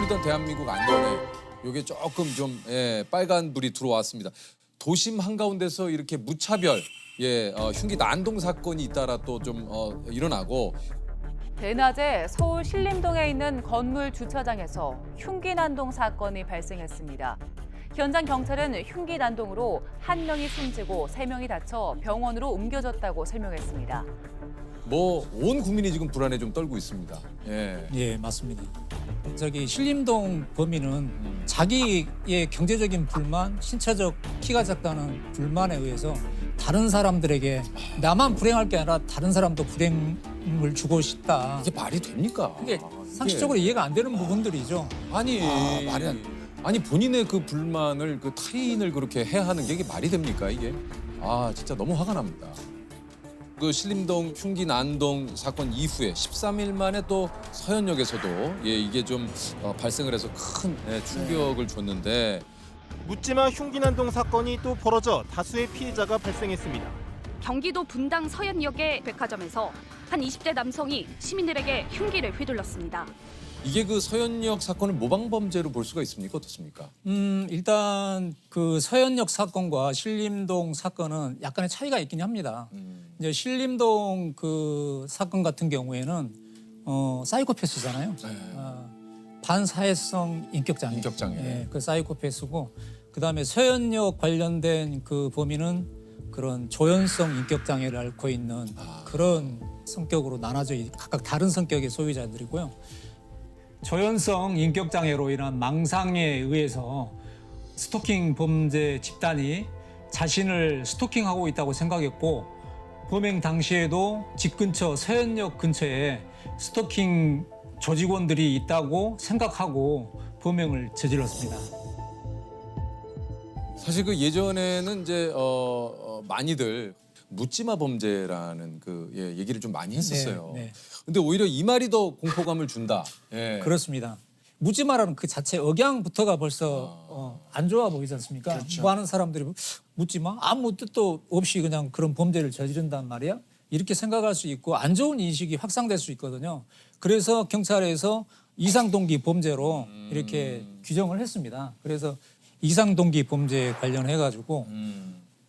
불편이던 대한민국 안전에 이게 조금 좀 빨간 불이 들어왔습니다. 도심 한가운데서 이렇게 무차별 흉기 난동 사건이 잇따라 또 좀 일어나고 대낮에 서울 신림동에 있는 건물 주차장에서 흉기 난동 사건이 발생했습니다. 현장 경찰은 흉기 난동으로 한 명이 숨지고 세 명이 다쳐 병원으로 옮겨졌다고 설명했습니다. 뭐 온 국민이 지금 불안에 좀 떨고 있습니다. 예, 맞습니다. 저기 신림동 범인은 자기의 경제적인 불만, 신체적 키가 작다는 불만에 의해서 다른 사람들에게 나만 불행할 게 아니라 다른 사람도 불행을 주고 싶다. 이게 말이 됩니까? 이게 상식적으로 이해가 안 되는 부분들이죠. 아니 말이 안 돼. 아니 본인의 그 불만을 그 타인을 그렇게 해야 하는 게 이게 말이 됩니까 이게? 아 진짜 너무 화가 납니다. 그 신림동 흉기 난동 사건 이후에 13일 만에 또 서현역에서도 이게 좀 발생을 해서 큰 충격을 줬는데 묻지마 흉기난동 사건이 또 벌어져 다수의 피해자가 발생했습니다. 경기도 분당 서현역의 백화점에서 한 20대 남성이 시민들에게 흉기를 휘둘렀습니다. 이게 그 서현역 사건을 모방 범죄로 볼 수가 있습니까? 어떻습니까? 일단 그 서현역 사건과 신림동 사건은 약간의 차이가 있긴 합니다. 이제 신림동 그 사건 같은 경우에는 사이코패스잖아요. 반사회성 인격장애. 인격장애. 예, 그 사이코패스고 그다음에 서현역 관련된 그 범인은 그런 조현성 인격장애를 앓고 있는 그런 성격으로 나눠져 각각 다른 성격의 소유자들이고요. 조현성 인격장애로 인한 망상에 의해서 스토킹 범죄 집단이 자신을 스토킹하고 있다고 생각했고 범행 당시에도 집 근처 서현역 근처에 스토킹 조직원들이 있다고 생각하고 범행을 저질렀습니다. 사실 그 예전에는 이제 많이들 묻지마 범죄라는 그 얘기를 좀 많이 했었어요. 네. 근데 오히려 이 말이 더 공포감을 준다. 그렇습니다. 묻지마라는 그 자체 억양부터가 벌써 안 좋아 보이지 않습니까? 그렇죠. 뭐 하는 사람들이 묻지마? 아무 뜻도 없이 그냥 그런 범죄를 저지른단 말이야? 이렇게 생각할 수 있고 안 좋은 인식이 확산될 수 있거든요. 그래서 경찰에서 이상동기 범죄로 이렇게 규정을 했습니다. 그래서 이상동기 범죄에 관련해가지고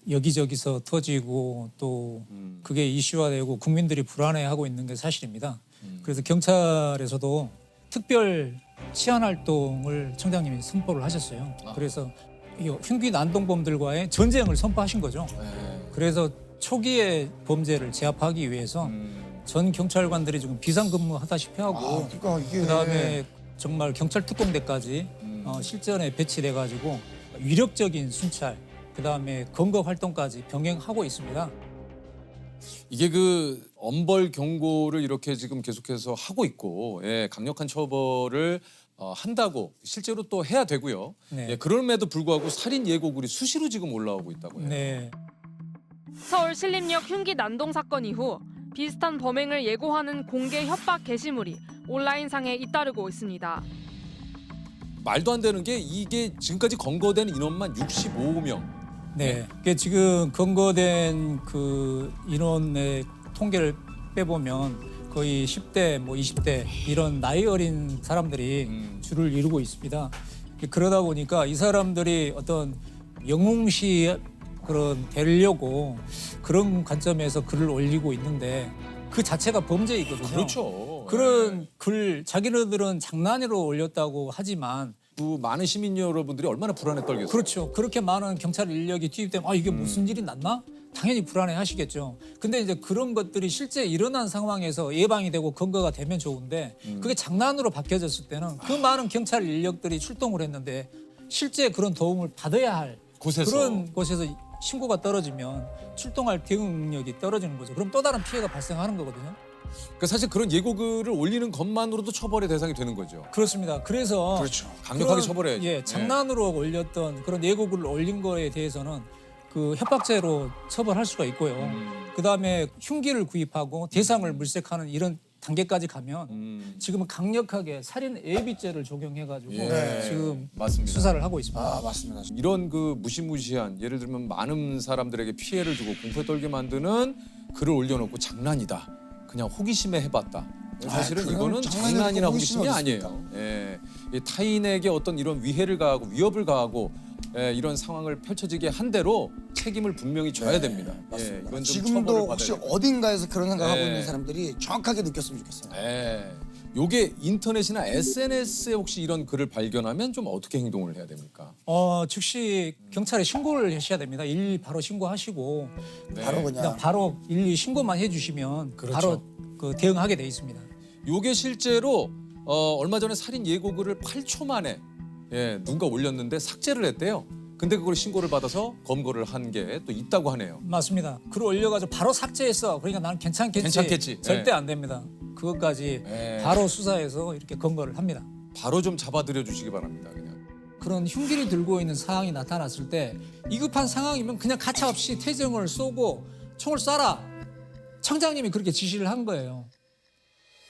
여기저기서 터지고 또 그게 이슈화되고 국민들이 불안해하고 있는 게 사실입니다. 그래서 경찰에서도 특별 치안활동을 청장님이 선포를 하셨어요. 그래서 이 흉기 난동범들과의 전쟁을 선포하신 거죠. 그래서 초기의 범죄를 제압하기 위해서 전 경찰관들이 지금 비상근무하다시피 하고 그러니까 이게 그다음에 정말 경찰 특공대까지 실전에 배치돼가지고 위력적인 순찰 그다음에 검거 활동까지 병행하고 있습니다. 이게 그 엄벌 경고를 이렇게 지금 계속해서 하고 있고 강력한 처벌을 한다고 실제로 또 해야 되고요. 네. 그럼에도 불구하고 살인 예고글이 수시로 지금 올라오고 있다고요. 네. 서울 신림역 흉기 난동 사건 이후 비슷한 범행을 예고하는 공개 협박 게시물이 온라인상에 잇따르고 있습니다. 말도 안 되는 게 이게 지금까지 검거된 인원만 65명. 네. 그게 지금 검거된 그 인원의 통계를 빼보면 거의 10대, 뭐 20대 이런 나이 어린 사람들이 주를 이루고 있습니다. 그러다 보니까 이 사람들이 어떤 영웅시 그런 되려고 그런 관점에서 글을 올리고 있는데 그 자체가 범죄이거든요. 그렇죠. 그런 글 자기네들은 장난으로 올렸다고 하지만 그 많은 시민 여러분들이 얼마나 불안에 떨겠어요. 그렇죠. 그렇게 많은 경찰 인력이 투입되면 이게 무슨 일이 났나? 당연히 불안해 하시겠죠. 근데 이제 그런 것들이 실제 일어난 상황에서 예방이 되고 근거가 되면 좋은데 그게 장난으로 바뀌어졌을 때는 그 많은 경찰 인력들이 출동을 했는데 실제 그런 도움을 받아야 할 곳에서. 그런 곳에서 신고가 떨어지면 출동할 대응 능력이 떨어지는 거죠. 그럼 또 다른 피해가 발생하는 거거든요. 그러니까 사실 그런 예고글을 올리는 것만으로도 처벌의 대상이 되는 거죠. 그렇습니다. 그래서 그렇죠. 강력하게 그런, 처벌해야죠. 예, 장난으로 올렸던 그런 예고글을 올린 거에 대해서는 그 협박죄로 처벌할 수가 있고요. 그다음에 흉기를 구입하고 대상을 물색하는 이런 단계까지 가면 지금은 강력하게 살인 예비죄를 적용해가지고 지금 맞습니다. 수사를 하고 있습니다. 맞습니다. 이런 그 무시무시한 예를 들면 많은 사람들에게 피해를 주고 공포에 떨게 만드는 글을 올려놓고 장난이다. 그냥 호기심에 해봤다. 사실은 그건 이거는 장난이라고 장난이나 호기심이 호기심이 어디 아니에요. 있습니까? 예. 이 타인에게 어떤 이런 위해를 가하고 위협을 가하고 이런 상황을 펼쳐지게 한 대로 책임을 분명히 져야 됩니다. 맞습니다. 이건 좀 지금도 처벌을 혹시 받아야 됩니다. 어딘가에서 그런 생각하고 네. 있는 사람들이 정확하게 느꼈으면 좋겠어요. 요게 인터넷이나 SNS에 혹시 이런 글을 발견하면 좀 어떻게 행동을 해야 됩니까? 즉시 경찰에 신고를 하셔야 됩니다. 112 바로 신고하시고 바로 그냥 그냥 바로 112 신고만 해주시면 그렇죠. 바로 그 대응하게 돼 있습니다. 요게 실제로 얼마 전에 살인 예고글을 8초 만에 누군가 올렸는데 삭제를 했대요. 근데 그걸 신고를 받아서 검거를 한 게 또 있다고 하네요. 맞습니다. 글 올려가지고 바로 삭제했어. 그러니까 나는 괜찮겠지. 절대 안 됩니다. 그것까지 바로 수사해서 이렇게 검거를 합니다. 바로 좀 잡아들여 주시기 바랍니다. 그냥. 그런 흉기를 들고 있는 상황이 나타났을 때 위급한 상황이면 그냥 가차없이 태정을 쏘고 총을 쏴라. 청장님이 그렇게 지시를 한 거예요.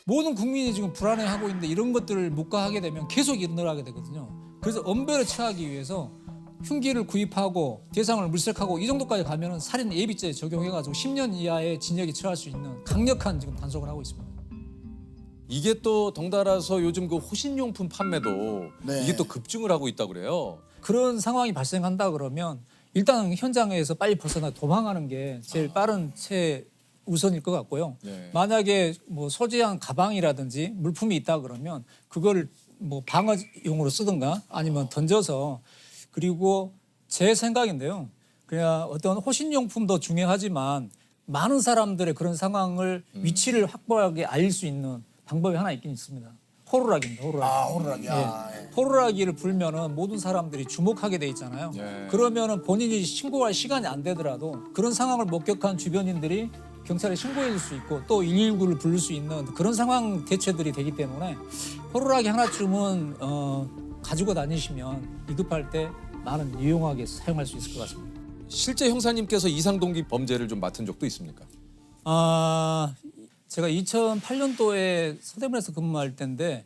모든 국민이 지금 불안해하고 있는데 이런 것들을 묵과하게 되면 계속 일어나게 되거든요. 그래서 엄벌에 처하기 위해서 흉기를 구입하고 대상을 물색하고 이 정도까지 가면은 살인 예비죄 적용해가지고 10년 이하의 징역에 처할 수 있는 강력한 지금 단속을 하고 있습니다. 이게 또 덩달아서 요즘 그 호신용품 판매도 네. 이게 또 급증을 하고 있다고 그래요. 그런 상황이 발생한다 그러면 일단 현장에서 빨리 벗어나 도망하는 게 제일 빠른 최우선일 것 같고요. 네. 만약에 뭐 소지한 가방이라든지 물품이 있다 그러면 그거를 뭐 방어용으로 쓰든가 아니면 던져서 그리고 제 생각인데요. 그냥 어떤 호신용품도 중요하지만 많은 사람들의 그런 상황을 위치를 확보하게 알릴 수 있는 방법이 하나 있긴 있습니다. 호루라기입니다. 호루라기. 호루라기. 호루라기를 불면은 모든 사람들이 주목하게 돼 있잖아요. 예. 그러면은 본인이 신고할 시간이 안 되더라도 그런 상황을 목격한 주변인들이 경찰에 신고해 줄 수 있고 또 119를 부를 수 있는 그런 상황 대처들이 되기 때문에 호루라기 하나쯤은 가지고 다니시면 위급할 때 많은 유용하게 사용할 수 있을 것 같습니다. 실제 형사님께서 이상동기 범죄를 좀 맡은 적도 있습니까? 제가 2008년도에 서대문에서 근무할 때인데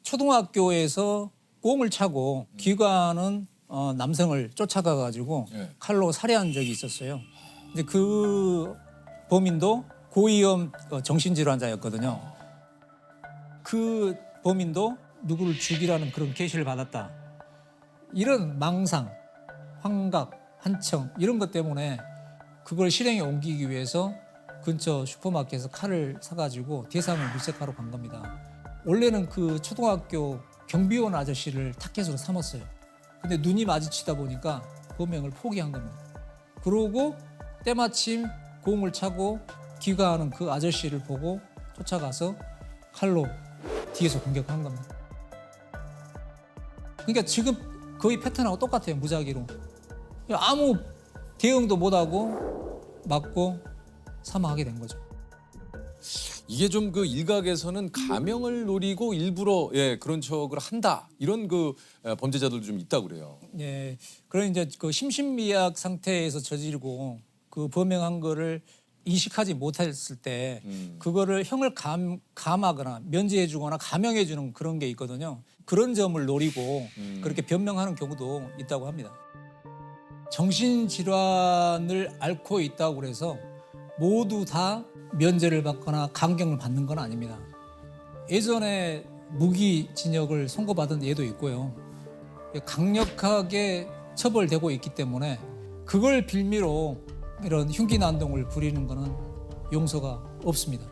초등학교에서 꽁을 차고 귀가하는 남성을 쫓아가 가지고 칼로 살해한 적이 있었어요. 근데 그 범인도 고위험 정신질환자였거든요. 그 범인도 누구를 죽이라는 그런 계시를 받았다. 이런 망상, 환각, 한청 이런 것 때문에 그걸 실행에 옮기기 위해서 근처 슈퍼마켓에서 칼을 사가지고 대상을 물색하러 간 겁니다. 원래는 그 초등학교 경비원 아저씨를 타겟으로 삼았어요. 근데 눈이 마주치다 보니까 범행을 포기한 겁니다. 그러고 때마침 공을 차고 귀가하는 그 아저씨를 보고 쫓아가서 칼로 뒤에서 공격한 겁니다. 그러니까 지금 거의 패턴하고 똑같아요. 무작위로. 아무 대응도 못하고 맞고 사망하게 된 거죠. 이게 좀 그 일각에서는 가명을 노리고 일부러 그런 척을 한다 이런 그 범죄자들도 좀 있다고 그래요. 예, 그런 이제 그 심신미약 상태에서 저지르고 그 범행한 거를 인식하지 못했을 때 그거를 형을 감하거나 면제해주거나 감형해주는 그런 게 있거든요. 그런 점을 노리고 그렇게 변명하는 경우도 있다고 합니다. 정신질환을 앓고 있다고 그래서 모두 다 면제를 받거나 감경을 받는 건 아닙니다. 예전에 무기징역을 선고받은 예도 있고요. 강력하게 처벌되고 있기 때문에 그걸 빌미로 이런 흉기난동을 부리는 것은 용서가 없습니다.